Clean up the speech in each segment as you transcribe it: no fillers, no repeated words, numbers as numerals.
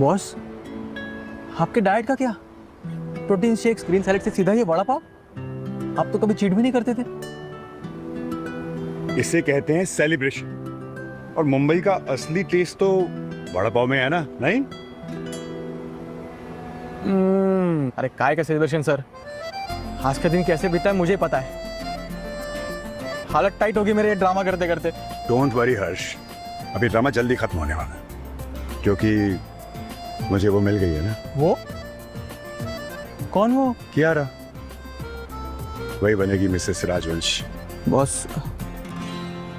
Boss, आपके diet का क्या? प्रोटीन शेक्स, ग्रीन सैलेड से सीधा ये वड़ा पाव? आप तो कभी चीट भी नहीं करते थे। इसे कहते हैं सेलिब्रेशन। और मुंबई का असली टेस्ट तो वड़ा पाव में है ना, नहीं? अरे काय का सेलिब्रेशन सर, आज का दिन कैसे बीता है मुझे पता है। हालत टाइट होगी मेरे ये ड्रामा करते करते। डोंट वरी हर्ष, अभी ड्रामा जल्दी खत्म होने वाला है, क्योंकि मुझे वो मिल गई है ना। वो कौन? वो कियारा, वही बनेगी मिसेस राजवंश। बॉस,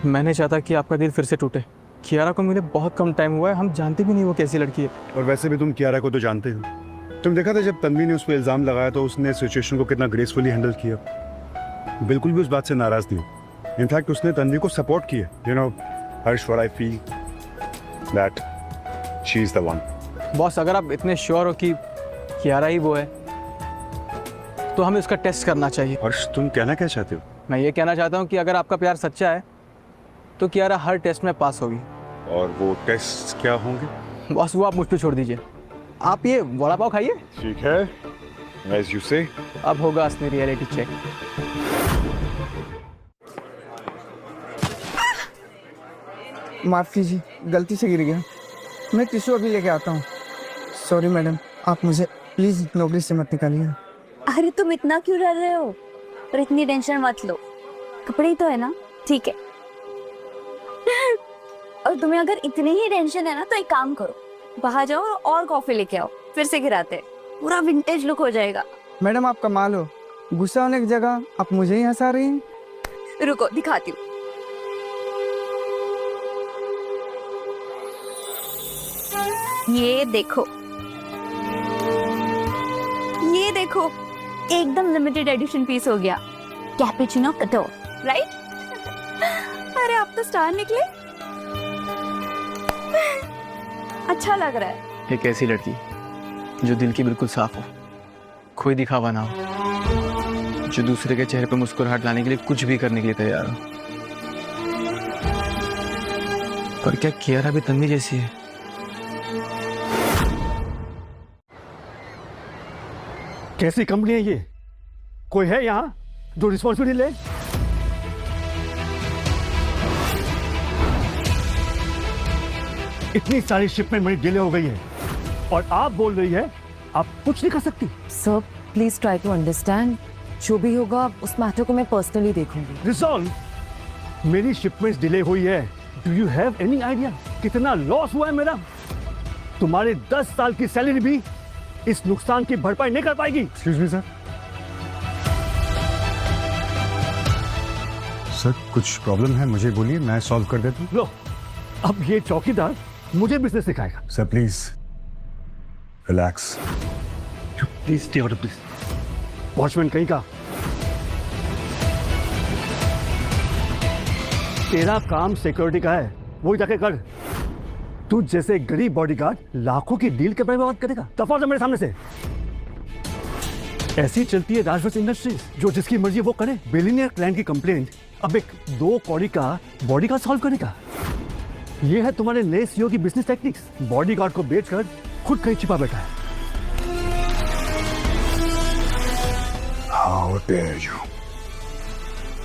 मैं नहीं चाहता कि आपका दिल फिर से टूटे। कियारा को मिले बहुत कम टाइम हुआ है, हम जानते भी नहीं वो कैसी लड़की है। और वैसे भी तुम कियारा को तो जानते हो। तुम देखा था जब तन्वी ने उस पर इल्जाम लगाया तो उसने सिचुएशन को कितना ग्रेसफुली हैंडल किया। बिल्कुल भी उस बात से नाराज नहीं। इनफैक्ट उसने तन्वी को सपोर्ट किया। You know Harsh, what I feel that she is the one. Boss, अगर आप इतने श्योर हो कि कियारा ही वो है तो हमें उसका टेस्ट करना चाहिए। हर्ष, तुम कहना क्या चाहते हो? मैं ये कहना चाहता हूँ कि अगर आपका प्यार सच्चा है तो कियारा हर टेस्ट में पास होगी। और वो टेस्ट क्या होंगे? बॉस, वो आप मुझ पे छोड़ दीजिए। आप ये वड़ा पाव खाइए। ठीक है, एज यू से। अब होगा असली रियलिटी चेक। माफ़ कीजिए, गलती से गिर गया। मैं टिश्यू अभी लेके आता हूँ। सॉरी मैडम, आप मुझे प्लीज़ नौकरी से मत निकालिए। अरे तुम इतना क्यों डर रहे हो? पर इतनी टेंशन मत लो, कपड़े ही तो है ना, ठीक है। और तुम्हें अगर इतनी ही टेंशन है ना तो एक काम करो, बाहर जाओ और कॉफी लेके आओ, फिर से गिराते हैं, पूरा विंटेज लुक हो जाएगा। मैडम आप कमाल हो, गुस्सा होने की जगह आप मुझे ही हंसा रही हैं। रुको दिखाती हूँ। ये देखो, ये देखो, एकदम लिमिटेड एडिशन पीस हो गया, कैपुचिनो कटो, राइट? अरे आप तो स्टार निकले। अच्छा लग रहा है। एक ऐसी लड़की जो दिल की बिल्कुल साफ हो, कोई दिखावा ना हो, जो दूसरे के चेहरे पर मुस्कुराहट लाने के लिए कुछ भी करने के लिए तैयार हो। पर क्या कियारा भी तन्वी जैसी है? कैसी कंपनी है ये? कोई है यहाँ जो रिस्पॉन्सिबिलिटी ले? इतनी सारी शिपमेंट मेरी डिले हो गई है और आप बोल रही है आप कुछ नहीं कर सकती। Sir please try to understand, जो भी होगा उस मैटर को मैं पर्सनली देखूंगी। रिजॉल्व, मेरी शिपमेंट्स डिले हुई है। Do you have any idea कितना लॉस हुआ है मेरा? तुम्हारे 10 साल की सैलरी भी इस नुकसान की भरपाई नहीं कर पाएगी। Excuse me sir. सर कुछ प्रॉब्लम है, मुझे बोलिए, मैं सॉल्व कर देता हूँ। लो, अब ये चौकीदार मुझे बिजनेस सिखाएगा। Sir please relax. Please stay out of this. Watchman कहीं का, तेरा काम सिक्योरिटी का है, वही जाके कर। तू जैसे गरीब बॉडीगार्ड लाखों की डील के बारे में बात करेगा? दफा हो जा मेरे सामने से। ऐसी चलती है राजवंश इंडस्ट्रीज, जो जिसकी मर्जी वो करे। बिलियनियर क्लाइंट की कंप्लेंट अब एक 2 कौड़ी का बॉडीगार्ड सॉल्व करेगा। ये है तुम्हारे नए सीईओ की बिजनेस टेक्निक्स। बॉडीगार्ड को बेचकर खुद कहीं छिपा बैठा है। How dare you?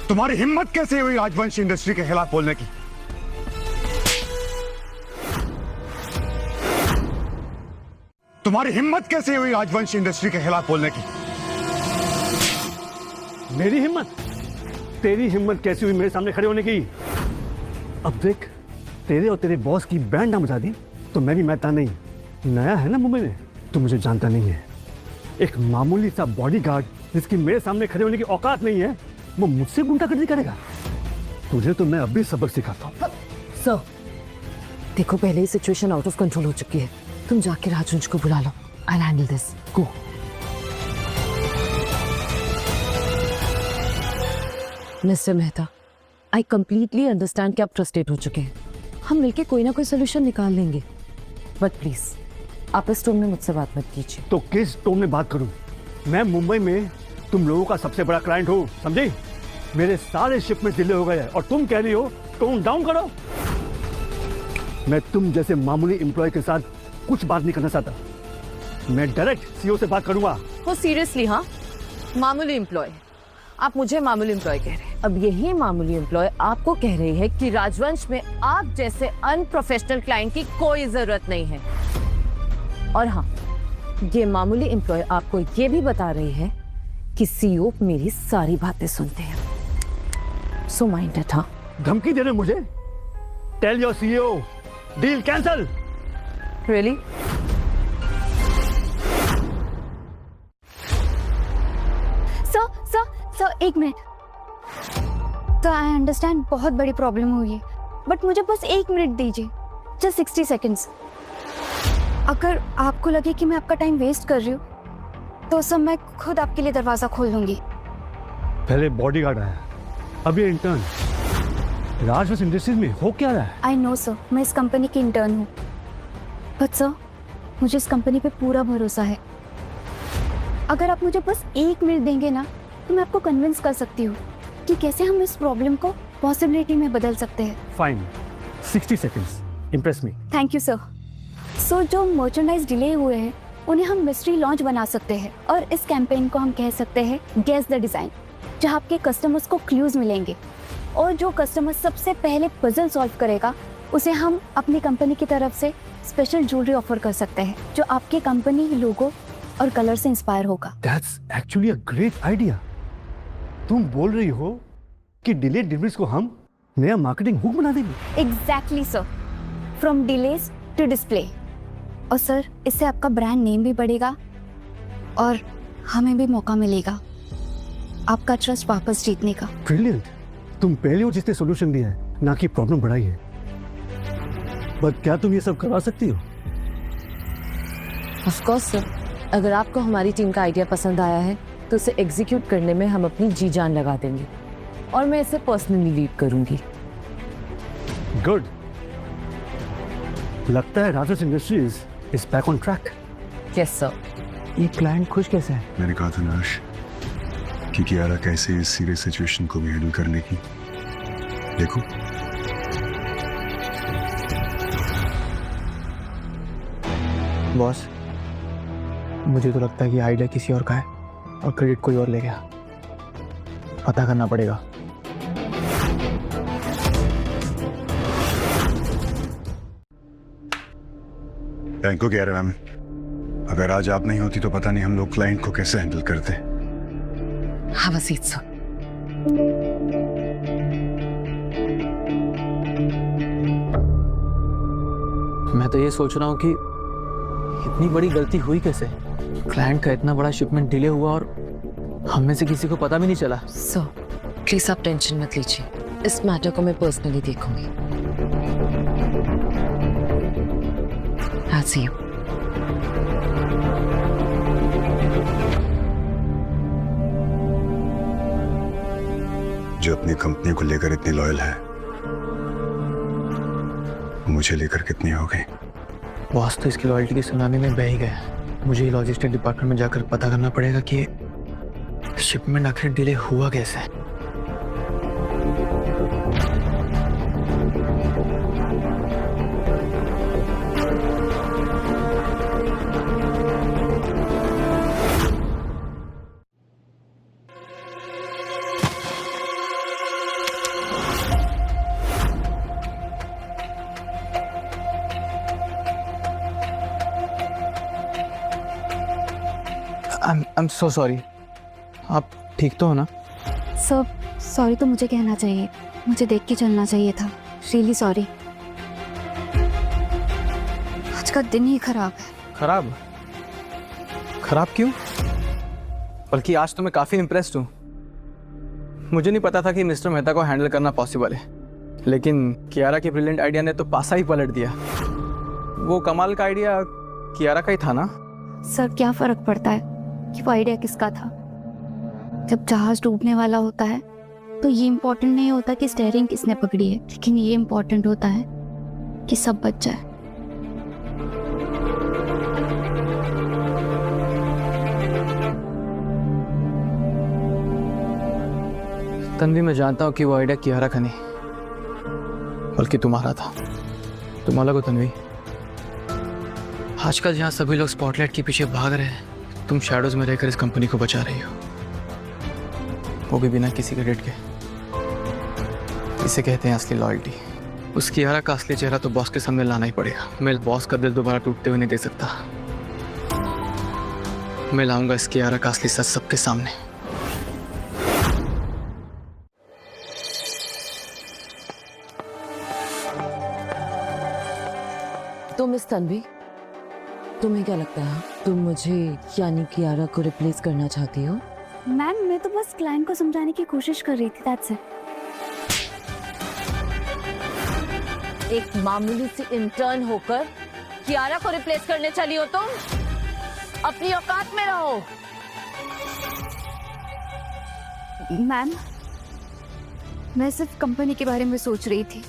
तुम्हारी हिम्मत कैसे हुई राजवंश इंडस्ट्री के खिलाफ बोलने की? तुम्हारी हिम्मत कैसे हुई राजवंश इंडस्ट्री के खिलाफ बोलने की? मेरी हिम्मत? तेरी हिम्मत कैसी हुई मेरे सामने खड़े होने की? अब देख, तेरे और तेरे बॉस की बैंड ना बजा दी तो मैं भी मैता नहीं। नया है ना मुंबई में, तो मुझे जानता नहीं है। एक मामूली सा बॉडीगार्ड जिसकी मेरे सामने खड़े होने की औकात नहीं है, वो मुझसे गुंडागर्दी करेगा? तुझे तो मैं अभी सबक सिखाता हूँ। सर देखो, पहले ही सिचुएशन आउट ऑफ कंट्रोल हो चुकी है, तुम जाके राजवंश को बुला लो। I handle this, go. Mister Mehta, I completely understand कि आप फ्रस्ट्रेट हो चुके हैं। हम मिलके कोई ना कोई सोल्यूशन निकाल लेंगे, बट प्लीज आप इस टोन में मुझसे बात मत कीजिए। तो किस टोन में बात करूं? मैं मुंबई में तुम लोगों का सबसे बड़ा क्लाइंट हूं, समझे? मेरे सारे शिपमेंट डिले हो गए हैं और तुम कह रही हो टोन डाउन करो। मैं तुम जैसे मामूली एम्प्लॉय के साथ कुछ बात नहीं करना चाहता। मैं डायरेक्ट सीईओ से बात करूंगा। वो सीरियसली हाँ, मामूली एम्प्लॉय। आप मुझे मामूली एम्प्लॉय कह रहे हैं। अब यही मामूली एम्प्लॉय आपको कह रही है कि राजवंश में आप जैसे अनप्रोफेशनल क्लाइंट की कोई जरूरत नहीं है। और हाँ, ये मामूली एम्प्लॉय आपको ये भी बता रही है कि सीईओ मेरी सारी बातें सुनते हैं। So mind it. हाँ, धमकी दे रहे हो मुझे? Tell your CEO, deal cancel. Really? Sir एक मिनट। तो आई अंडरस्टैंड बहुत बड़ी प्रॉब्लम हुई है, बट मुझे बस 1 मिनट दीजिए, जस्ट 60 सेकेंड्स। अगर आपको लगे कि मैं आपका टाइम वेस्ट कर रही हूँ तो सर मैं खुद आपके लिए दरवाजा खोल लूंगी। पहले बॉडीगार्ड आया, अब ये इंटर्न। राजवंश इंडस्ट्रीज में हो क्या रहा है? आई नो सर, मैं इस कंपनी की इंटर्न हूँ, बट सर मुझे इस कंपनी पे पूरा भरोसा है। अगर आप मुझे बस 1 मिनट देंगे ना तो मैं आपको कन्विंस कर सकती हूँ कि कैसे हम इस प्रॉब्लम को पॉसिबिलिटी में बदल सकते हैं। Fine, 60 seconds, impress me. Thank you sir. So जो मर्चेंडाइज डिले हुए हैं उन्हें हम मिस्ट्री लॉन्च बना सकते हैं, और इस कैंपेन को हम कह सकते हैं गेस द डिज़ाइन, जहाँ आपके कस्टमर्स को क्लूज मिलेंगे, और जो कस्टमर सबसे पहले पजल सॉल्व करेगा उसे हम अपनी कंपनी की तरफ से स्पेशल ज्वेलरी ऑफर कर सकते हैं जो आपके कंपनी लोगो और कलर से इंस्पायर होगा। That's actually a great idea. तुम बोल रही हो कि डिले डिलीवरीज को हम नया मार्केटिंग हुक बना देंगे? Exactly sir, from delays to display. और सर इससे आपका ब्रांड नेम भी बढ़ेगा और हमें भी मौका मिलेगा आपका ट्रस्ट वापस जीतने का। ब्रिलियंट। तुम पहले हो जिसने सोल्यूशन दिया है, ना कि प्रॉब्लम बढ़ाई है। बट क्या तुम ये सब करवा सकती हो? ऑफ कोर्स सर, अगर आपको हमारी टीम का आइडिया पसंद आया है तो उसे एग्जीक्यूट करने में हम अपनी जी जान लगा देंगे, और मैं इसे पर्सनली लीड करूंगी। गुड। लगता है राजवंश industries is back on track. Yes sir. ये क्लाइंट खुश कैसे है? मैंने कहा था नाश कि कियारा कैसे इस सीरियस सिचुएशन को भी हैंडल करने की। देखो, बॉस, मुझे तो लगता है कि आइडिया किसी और का है और क्रेडिट कोई और ले गया। पता करना पड़ेगा। Thank you Kiara ma'am. अगर आज आप नहीं होती तो पता नहीं हम लोग क्लाइंट को कैसे हैंडल करते। Have a seat sir. मैं तो ये सोच रहा हूँ कि इतनी बड़ी गलती हुई कैसे? क्लाइंट का इतना बड़ा शिपमेंट डिले हुआ और हम में से किसी को पता भी नहीं चला। सर प्लीज आप टेंशन मत लीजिए, इस मैटर को मैं पर्सनली देखूंगी। I'll see you. जो अपनी कंपनी को लेकर इतनी लॉयल है, मुझे लेकर कितनी हो गई? बॉस तो इसकी लॉयल्टी की सुनामी में बह ही गया। मुझे ही लॉजिस्टिक डिपार्टमेंट में जाकर पता करना पड़ेगा कि शिपमेंट आखिर डिले हुआ कैसे। I'm so sorry। आप ठीक तो हो ना? सर सॉरी तो मुझे कहना चाहिए, मुझे देख के चलना चाहिए था। Really sorry. आज का दिन ही खराब है। खराब? खराब क्यों? बल्कि आज तो मैं काफी इम्प्रेस्ड हूँ। मुझे नहीं पता था कि मिस्टर मेहता को हैंडल करना पॉसिबल है, लेकिन कियारा के ब्रिलियंट आइडिया ने तो पासा ही पलट दिया। वो कमाल का आइडिया कियारा का ही था ना? सर क्या फर्क पड़ता है कि वो आइडिया किसका था? जब जहाज डूबने वाला होता है तो ये इम्पोर्टेंट नहीं होता कि स्टीयरिंग किसने पकड़ी है, लेकिन ये इम्पोर्टेंट होता है कि सब बच जाए। तन्वी, मैं जानता हूँ कि वो आइडिया कियारा का नहीं बल्कि तुम्हारा था। तुम अलग हो तन्वी। आजकल जहाँ सभी लोग स्पॉटलाइट के पीछे भाग रहे हैं, तुम शैडोज में रहकर इस कंपनी को बचा रही हो, वो भी बिना किसी क्रेडिट के। इसे कहते हैं असली लॉयल्टी। उस कियारा का असली चेहरा तो बॉस के सामने लाना ही पड़ेगा। मैं बॉस का दिल दोबारा टूटते हुए नहीं दे सकता। मैं लाऊंगा इस कियारा का असली सच सबके सामने। तो मिस तन्वी, तुम्हें क्या लगता है, तुम मुझे यानी कियारा को रिप्लेस करना चाहती हो? मैम मैं तो बस क्लाइंट को समझाने की कोशिश कर रही थी, दैट्स इट। एक मामूली सी इंटर्न होकर कियारा को रिप्लेस करने चली हो तुम? अपनी औकात में रहो। मैम मैं सिर्फ कंपनी के बारे में सोच रही थी।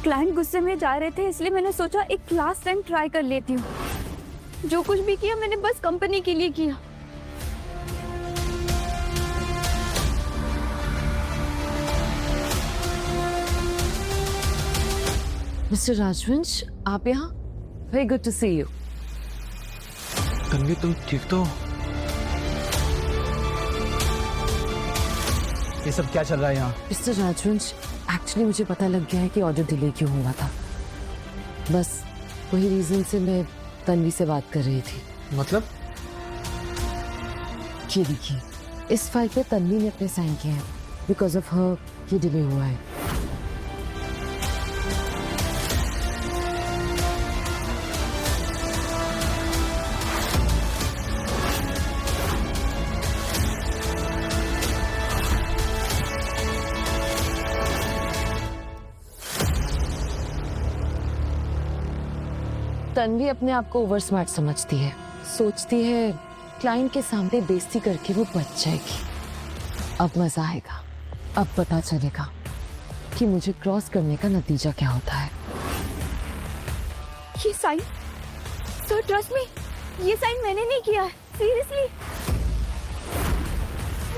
क्लाइंट गुस्से में जा रहे थे, इसलिए मैंने सोचा एक लास्ट टाइम ट्राई कर लेती हूँ। जो कुछ भी किया मैंने बस कंपनी के लिए किया। मिस्टर राजवंश, आप यहाँ? Very good to see you. Tanvi तुम ठीक तो? ये सब क्या चल रहा है यहाँ? मिस्टर राजवंश, एक्चुअली मुझे पता लग गया है कि ऑर्डर डिले क्यों हुआ था। बस वही रीजन से मैं तन्वी से बात कर रही थी। मतलब? ये देखिए, इस फाइल पे तन्वी ने अपने साइन किए हैं। बिकॉज ऑफ हर ये डिले हुआ है। तन्वी अपने आप को ओवर स्मार्ट समझती है, सोचती है क्लाइंट के सामने बेइज्जती करके वो बच जाएगी। अब मजा आएगा, अब पता चलेगा कि मुझे क्रॉस करने का नतीजा क्या होता है। ये साइन, सर ट्रस्ट मी, ये साइन मैंने नहीं किया है, सीरियसली।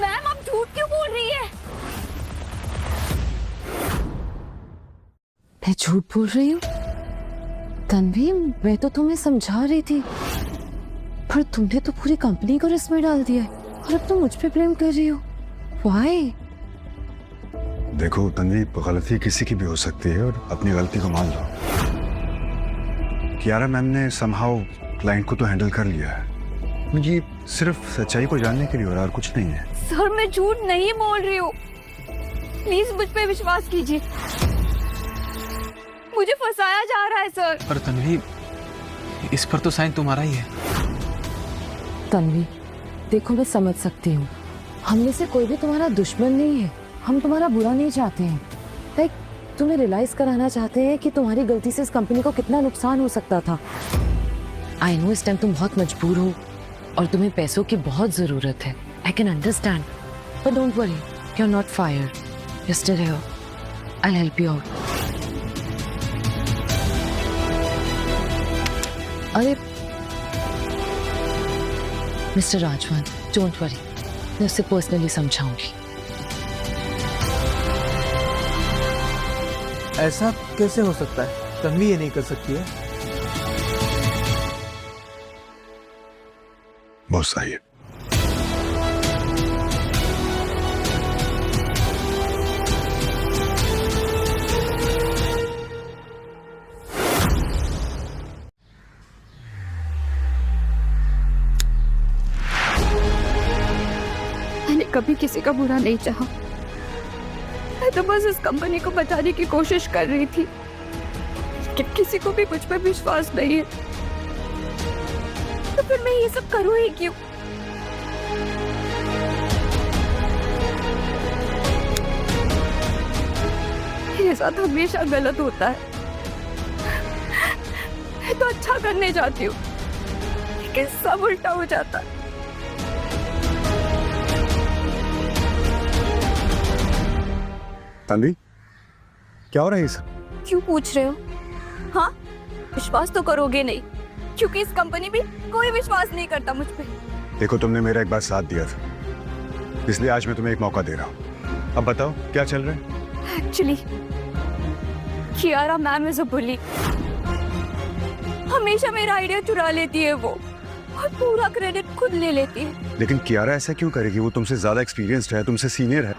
मैम आप झूठ क्यों बोल रही है? मैं झूठ बोल रही हूँ? तन्वी, मैं तो तुम्हें समझा रही थी, पर तुमने तो पूरी कंपनी को रिस्क में डाल दिया है और अब तुम मुझ पे ब्लेम कर रही हो। Why? देखो तन्वी, गलती किसी की भी हो सकती है और अपनी गलती को मान लो। कियारा मैम ने समहाउ क्लाइंट को तो हैंडल कर लिया है। मुझे सिर्फ सच्चाई को जानने के लिए हो रहा और कुछ नहीं है। सर मैं झूठ नहीं बोल रही हूँ, प्लीज मुझ पे विश्वास कीजिए। मुझे फंसाया जा रहा है सर। पर तन्वी, इस पर तो साइन तुम्हारा ही है। तन्वी देखो, मैं समझ सकती हूँ, हम में से कोई भी तुम्हारा दुश्मन नहीं है, हम तुम्हारा बुरा नहीं चाहते हैं। लाइक तुम्हें रियलाइज कराना चाहते हैं कि तुम्हारी गलती से इस कंपनी को कितना नुकसान हो सकता था। आई नो इस टाइम तुम बहुत मजबूर हो और तुम्हें पैसों की बहुत जरूरत है। I can understand, but don't worry, you are not fired, you still here, I will help you out. अरे मिस्टर राजवन, डोंट वरी, मैं उसे पर्सनली समझाऊंगी। ऐसा कैसे हो सकता है? तन्वी ये नहीं कर सकती है। बहुत सही है। मैंने कभी किसी का बुरा नहीं चाहा, मैं तो बस इस कंपनी को बचाने की कोशिश कर रही थी। कि किसी को भी मुझ पर विश्वास नहीं है, तो फिर मैं ये सब करूँ ही क्यों? मेरे साथ हमेशा गलत होता है। मैं तो अच्छा करने जाती हूँ, लेकिन सब उल्टा हो जाता है। तन्वी, क्या हो रहा है ये सब? क्यों पूछ रहे हो? हाँ, विश्वास तो करोगे नहीं, क्योंकि इस कंपनी में कोई विश्वास नहीं करता मुझ पे। देखो, तुमने मेरा एक बार साथ दिया था, इसलिए आज मैं तुम्हें एक मौका दे रहा हूँ। अब बताओ क्या चल रहा है? Actually Kiara ma'am is a bully. हमेशा मेरा आइडिया चुरा लेती है वो, और पूरा क्रेडिट खुद ले लेती है। लेकिन कियारा ऐसा क्यों करेगी? वो तुमसे ज्यादा एक्सपीरियंस्ड है, तुमसे सीनियर है,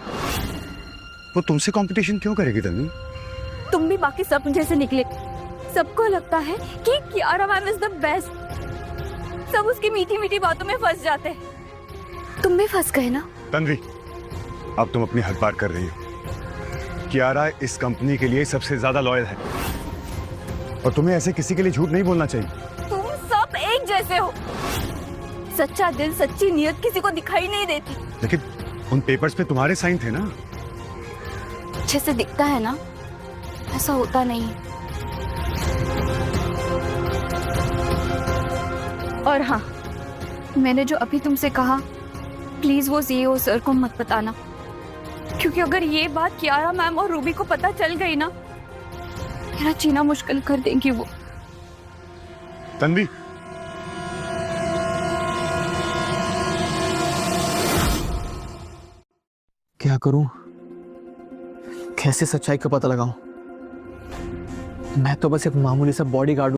वो तुमसे कंपटीशन क्यों करेगी तन्वी? तुम भी बाकी सब जैसे निकले। सबको लगता है कि Kiara ma'am is the best, सब उसकी मीठी मीठी बातों में फंस जाते हैं। तुम भी फंस गए ना? तन्वी, अब तुम अपनी हद पार कर रही हो। कियारा इस कंपनी के लिए सबसे ज्यादा लॉयल है, और तुम्हें ऐसे किसी के लिए झूठ नहीं बोलना चाहिए। तुम सब एक जैसे हो। सच्चा दिल, सच्ची नीयत किसी को दिखाई नहीं देती। लेकिन उन पेपर्स पे तुम्हारे साइन थे ना। अच्छे से दिखता है ना, ऐसा होता नहीं। और हाँ, मैंने जो अभी तुमसे कहा, प्लीज वो सीईओ सर को मत बताना, क्योंकि अगर ये बात कियारा मैम और रूबी को पता चल गई ना, मेरा जीना मुश्किल कर देंगी वो। तन्वी, क्या करूं? कैसे सच्चाई का पता लगाऊं? मैं तो बस एक मामूली सा बॉडीगार्ड